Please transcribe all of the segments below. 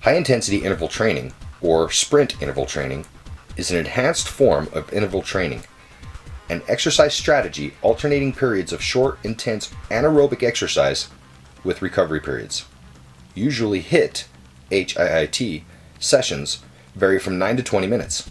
High-intensity interval training, or sprint interval training, is an enhanced form of interval training, an exercise strategy alternating periods of short, intense anaerobic exercise with recovery periods. Usually HIIT sessions vary from 9 to 20 minutes.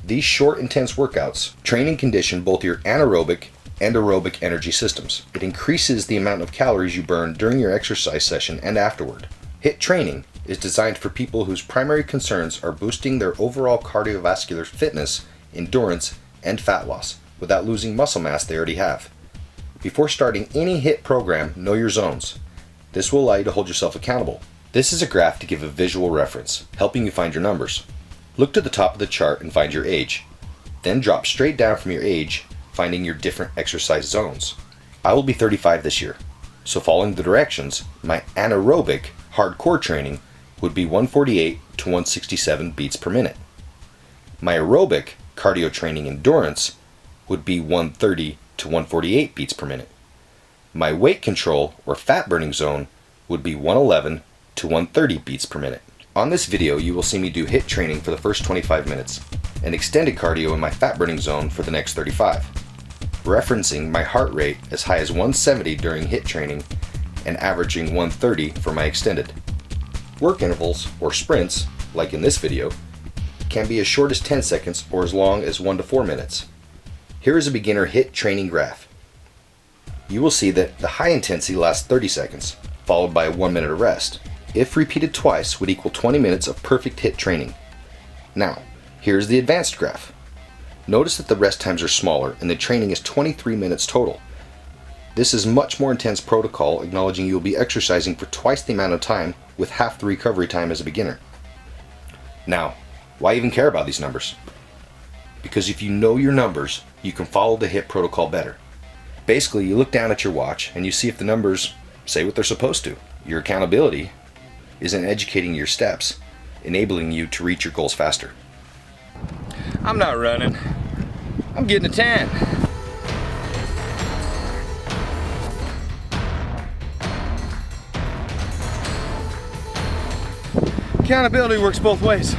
These short, intense workouts train and condition both your anaerobic and aerobic energy systems. It increases the amount of calories you burn during your exercise session and afterward. HIIT training is designed for people whose primary concerns are boosting their overall cardiovascular fitness, endurance, and fat loss without losing muscle mass they already have. Before starting any HIIT program, know your zones. This will allow you to hold yourself accountable. This is a graph to give a visual reference, helping you find your numbers. Look to the top of the chart and find your age. Then drop straight down from your age, finding your different exercise zones. I will be 35 this year, so following the directions, my anaerobic hardcore training would be 148 to 167 beats per minute. My aerobic cardio training endurance would be 130 to 148 beats per minute. My weight control or fat burning zone would be 111 to 130 beats per minute. On this video, you will see me do HIIT training for the first 25 minutes and extended cardio in my fat burning zone for the next 35, referencing my heart rate as high as 170 during HIIT training and averaging 130 for my extended. Work intervals, or sprints, like in this video, can be as short as 10 seconds or as long as 1 to 4 minutes. Here is a beginner HIIT training graph. You will see that the high intensity lasts 30 seconds, followed by 1 minute of rest. If repeated twice, would equal 20 minutes of perfect HIIT training. Now, here's the advanced graph. Notice that the rest times are smaller and the training is 23 minutes total. This is much more intense protocol, acknowledging you will be exercising for twice the amount of time with half the recovery time as a beginner. Now, why even care about these numbers? Because if you know your numbers, you can follow the HIIT protocol better. Basically, you look down at your watch and you see if the numbers say what they're supposed to. Your accountability is in educating your steps, enabling you to reach your goals faster. I'm not running. I'm getting a tan. Accountability works both ways.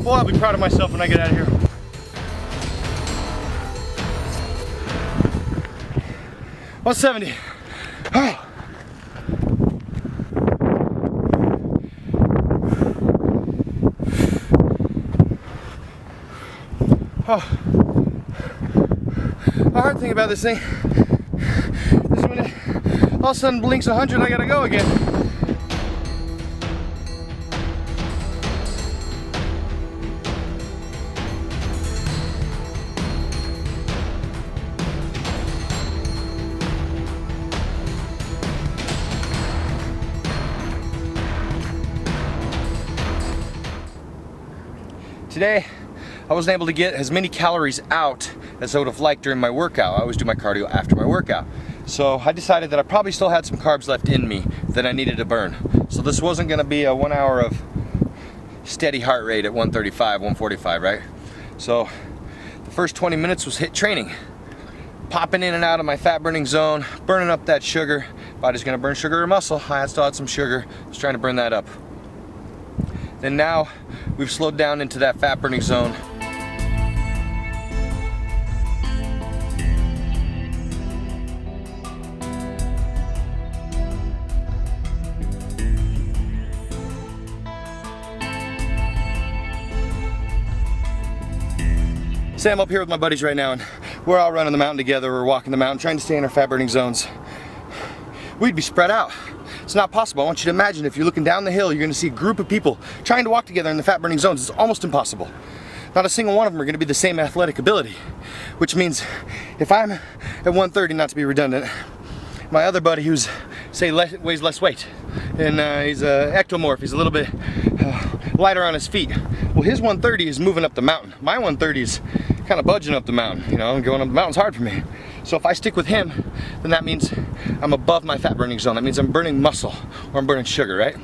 Boy, I'll be proud of myself when I get out of here. $170. Oh. Oh. The hard thing about this thing is when it all of a sudden blinks 100, I gotta go again. Today, I wasn't able to get as many calories out as I would have liked during my workout. I always do my cardio after my workout. So I decided that I probably still had some carbs left in me that I needed to burn. So this wasn't gonna be a 1 hour of steady heart rate at 135, 145, right? So the first 20 minutes was HIIT training. Popping in and out of my fat burning zone, burning up that sugar. Body's gonna burn sugar or muscle. I still had some sugar, I was trying to burn that up. Then now we've slowed down into that fat burning zone. Say I'm up here with my buddies right now and we're all running the mountain together, we're walking the mountain, trying to stay in our fat burning zones. We'd be spread out. It's not possible. I want you to imagine if you're looking down the hill, you're going to see a group of people trying to walk together in the fat burning zones. It's almost impossible. Not a single one of them are going to be the same athletic ability, which means if I'm at 130, not to be redundant, my other buddy who's, say, weighs less weight, and he's an ectomorph, he's a little bit lighter on his feet. Well, his 130 is moving up the mountain. My 130 is kind of budging up the mountain, you know, and going up the mountain's hard for me. So if I stick with him, then that means I'm above my fat burning zone. That means I'm burning muscle or I'm burning sugar, right?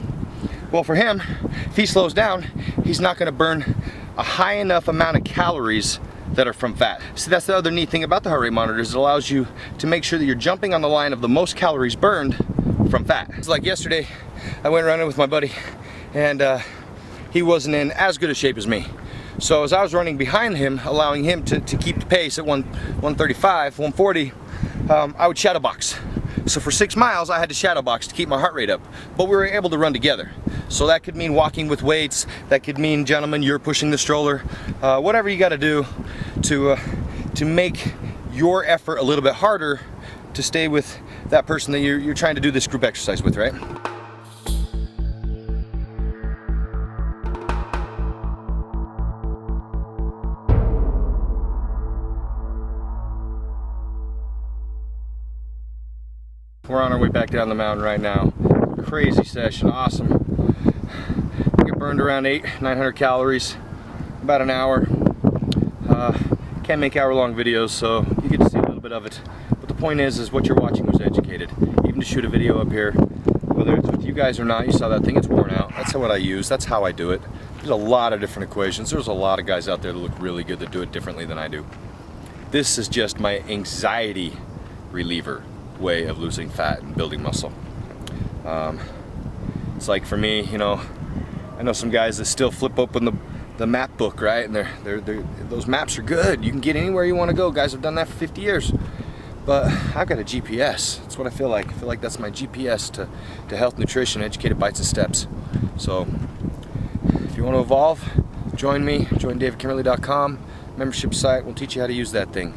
Well, for him, if he slows down, he's not gonna burn a high enough amount of calories that are from fat. See, that's the other neat thing about the heart rate monitors. It allows you to make sure that you're jumping on the line of the most calories burned from fat. It's like yesterday, I went running with my buddy and he wasn't in as good a shape as me. So as I was running behind him, allowing him to keep the pace at 135, 140, I would shadow box. So for 6 miles, I had to shadow box to keep my heart rate up. But we were able to run together. So that could mean walking with weights. That could mean, gentlemen, you're pushing the stroller. Whatever you got to do to make your effort a little bit harder to stay with that person that you're trying to do this group exercise with, right? We're on our way back down the mountain right now. Crazy session, awesome. I think it burned around 900 calories, about an hour. Can't make hour-long videos, so you get to see a little bit of it. But the point is what you're watching was educated. Even to shoot a video up here, whether it's with you guys or not, you saw that thing, it's worn out. That's what I use, that's how I do it. There's a lot of different equations. There's a lot of guys out there that look really good that do it differently than I do. This is just my anxiety reliever way of losing fat and building muscle. It's like for me, you know, I know some guys that still flip open the map book, right? And those maps are good. You can get anywhere you want to go. Guys have done that for 50 years. But I've got a GPS. That's what I feel like. I feel like that's my GPS to health, nutrition, educated bites and steps. So if you want to evolve, join me. Join davidkimmerly.com. Membership site. We'll teach you how to use that thing.